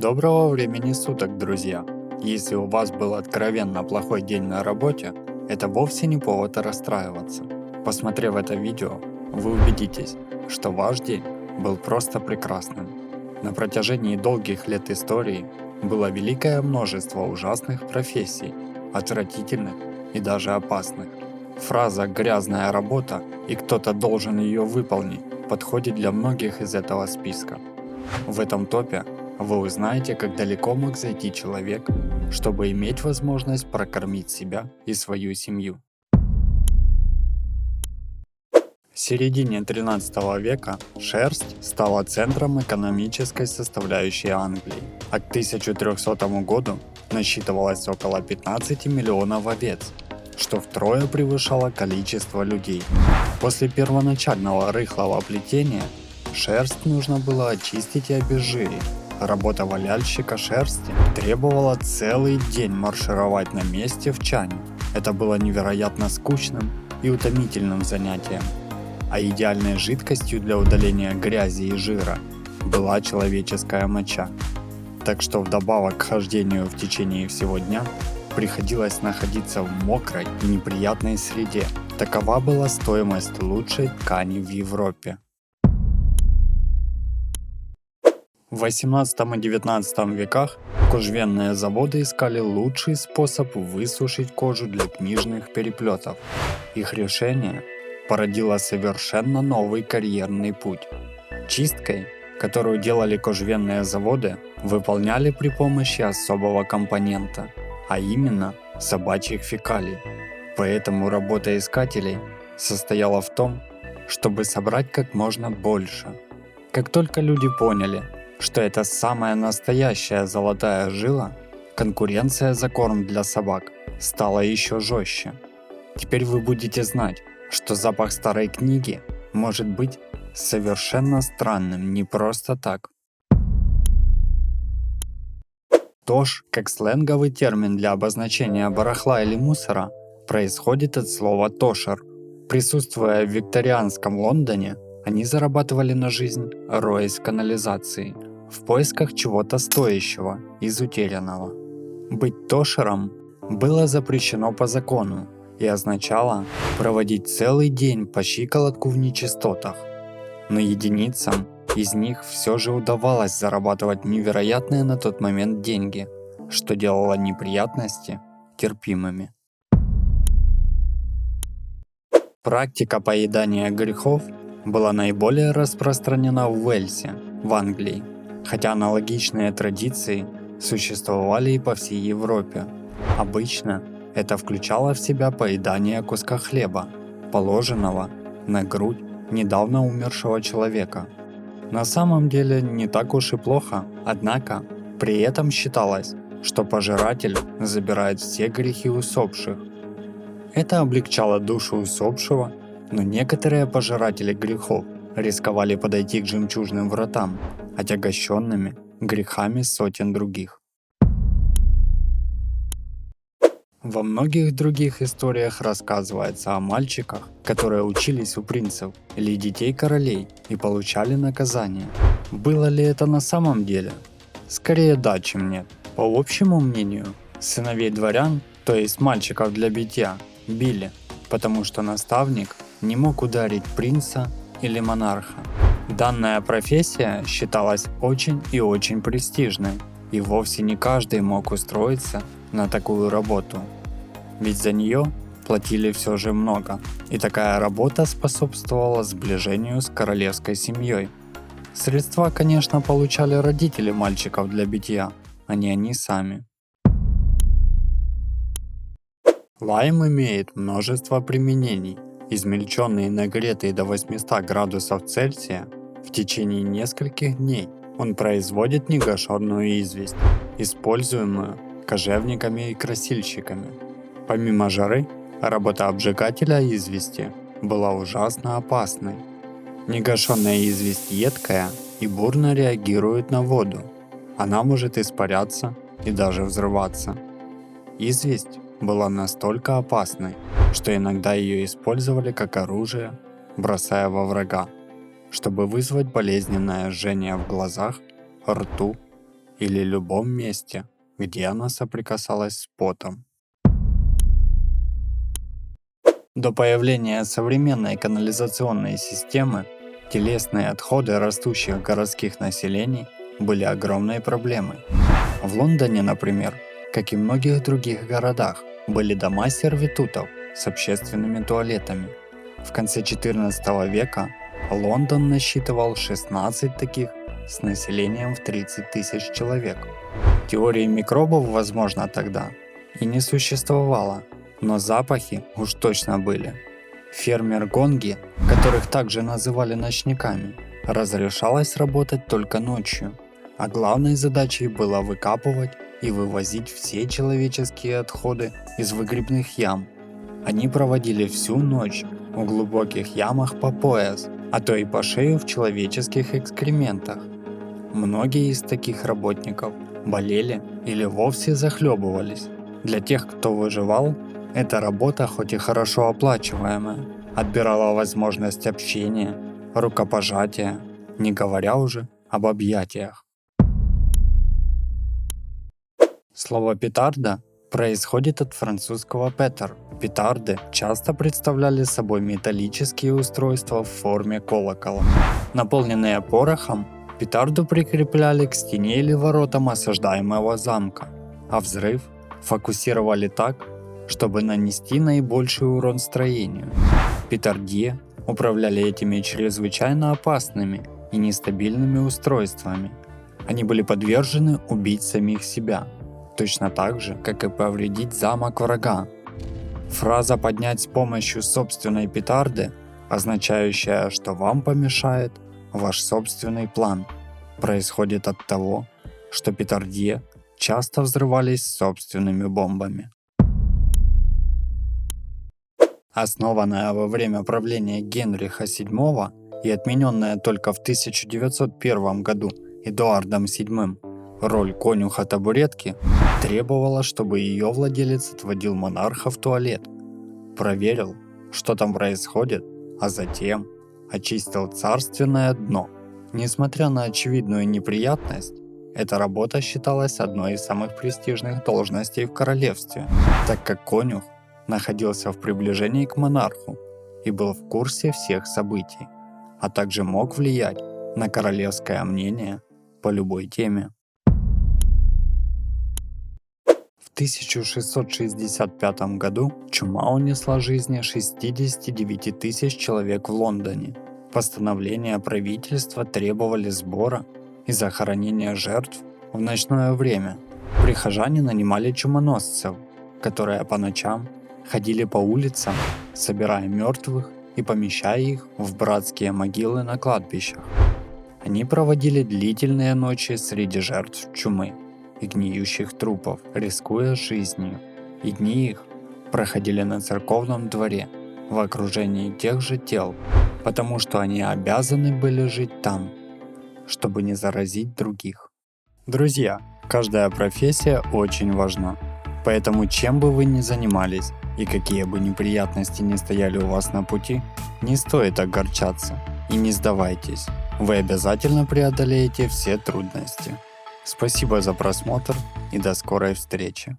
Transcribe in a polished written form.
Доброго времени суток, друзья! Если у вас был откровенно плохой день на работе, это вовсе не повод расстраиваться. Посмотрев это видео, вы убедитесь, что ваш день был просто прекрасным. На протяжении долгих лет истории было великое множество ужасных профессий, отвратительных и даже опасных. Фраза «грязная работа» и «кто-то должен ее выполнить» подходит для многих из этого списка. В этом топе вы узнаете, как далеко мог зайти человек, чтобы иметь возможность прокормить себя и свою семью. В середине 13 века шерсть стала центром экономической составляющей Англии, а к 1300 году насчитывалось около 15 миллионов овец, что втрое превышало количество людей. После первоначального рыхлого плетения шерсть нужно было очистить и обезжирить. Работа валяльщика шерсти требовала целый день маршировать на месте в чане. Это было невероятно скучным и утомительным занятием. А идеальной жидкостью для удаления грязи и жира была человеческая моча. Так что вдобавок к хождению в течение всего дня приходилось находиться в мокрой и неприятной среде. Такова была стоимость лучшей ткани в Европе. В 18 и 19 веках кожевенные заводы искали лучший способ высушить кожу для книжных переплетов. Их решение породило совершенно новый карьерный путь. Чисткой, которую делали кожевенные заводы, выполняли при помощи особого компонента, а именно собачьих фекалий. Поэтому работа искателей состояла в том, чтобы собрать как можно больше. Как только люди поняли, что это самая настоящая золотая жила, конкуренция за корм для собак стала еще жестче. Теперь вы будете знать, что запах старой книги может быть совершенно странным не просто так. Тош, как сленговый термин для обозначения барахла или мусора, происходит от слова тошер. Присутствуя в викторианском Лондоне, они зарабатывали на жизнь, роясь в канализации, в поисках чего-то стоящего из утерянного. Быть тошером было запрещено по закону и означало проводить целый день по щиколотку в нечистотах. Но единицам из них все же удавалось зарабатывать невероятные на тот момент деньги, что делало неприятности терпимыми. Практика поедания грехов была наиболее распространена в Уэльсе, в Англии, хотя аналогичные традиции существовали и по всей Европе. Обычно это включало в себя поедание куска хлеба, положенного на грудь недавно умершего человека. На самом деле не так уж и плохо, однако при этом считалось, что пожиратель забирает все грехи усопших. Это облегчало душу усопшего, но некоторые пожиратели грехов рисковали подойти к жемчужным вратам, отягощенными грехами сотен других. Во многих других историях рассказывается о мальчиках, которые учились у принцев или детей королей и получали наказание. Было ли это на самом деле? Скорее да, чем нет. По общему мнению, сыновей дворян, то есть мальчиков для битья, били, потому что наставник не мог ударить принца или монарха. Данная профессия считалась очень и очень престижной, и вовсе не каждый мог устроиться на такую работу. Ведь за нее платили все же много, и такая работа способствовала сближению с королевской семьей. Средства, конечно, получали родители мальчиков для битья, а не они сами. Лайм имеет множество применений. Измельченный и нагретый до 800 градусов Цельсия в течение нескольких дней он производит негашенную известь, используемую кожевниками и красильщиками. Помимо жары, работа обжигателя извести была ужасно опасной. Негашенная известь едкая и бурно реагирует на воду. Она может испаряться и даже взрываться. Известь была настолько опасной, что иногда ее использовали как оружие, бросая во врага, чтобы вызвать болезненное жжение в глазах, рту или любом месте, где она соприкасалась с потом. До появления современной канализационной системы телесные отходы растущих городских населений были огромной проблемой. В Лондоне, например, как и многих других городах, были дома сервитутов с общественными туалетами. В конце XIV века Лондон насчитывал 16 таких с населением в 30 тысяч человек. Теории микробов, возможно, тогда и не существовало, но запахи уж точно были. Фермер Гонги, которых также называли ночниками, разрешалось работать только ночью, а главной задачей было выкапывать и вывозить все человеческие отходы из выгребных ям. Они проводили всю ночь в глубоких ямах по пояс, а то и по шею в человеческих экскрементах. Многие из таких работников болели или вовсе захлебывались. Для тех, кто выживал, эта работа, хоть и хорошо оплачиваемая, отбирала возможность общения, рукопожатия, не говоря уже об объятиях. Слово «петарда» происходит от французского «петер». Петарды часто представляли собой металлические устройства в форме колокола. Наполненные порохом, петарду прикрепляли к стене или воротам осаждаемого замка, а взрыв фокусировали так, чтобы нанести наибольший урон строению. Петардье управляли этими чрезвычайно опасными и нестабильными устройствами. Они были подвержены убить самих себя, точно так же, как и повредить замок врага. Фраза «поднять с помощью собственной петарды», означающая, что вам помешает ваш собственный план, происходит от того, что петардье часто взрывались собственными бомбами. Основанная во время правления Генриха VII и отмененная только в 1901 году Эдуардом VII, роль конюха-табуретки требовала, чтобы ее владелец отводил монарха в туалет, проверил, что там происходит, а затем очистил царственное дно. Несмотря на очевидную неприятность, эта работа считалась одной из самых престижных должностей в королевстве, так как конюх находился в приближении к монарху и был в курсе всех событий, а также мог влиять на королевское мнение по любой теме. В 1665 году чума унесла жизни 69 тысяч человек в Лондоне. Постановления правительства требовали сбора и захоронения жертв в ночное время. Прихожане нанимали чумоносцев, которые по ночам ходили по улицам, собирая мертвых и помещая их в братские могилы на кладбищах. Они проводили длительные ночи среди жертв чумы и гниющих трупов, рискуя жизнью, и дни их проходили на церковном дворе в окружении тех же тел, потому что они обязаны были жить там, чтобы не заразить других. Друзья, каждая профессия очень важна, поэтому чем бы вы ни занимались и какие бы неприятности ни стояли у вас на пути, не стоит огорчаться и не сдавайтесь, вы обязательно преодолеете все трудности. Спасибо за просмотр и до скорой встречи.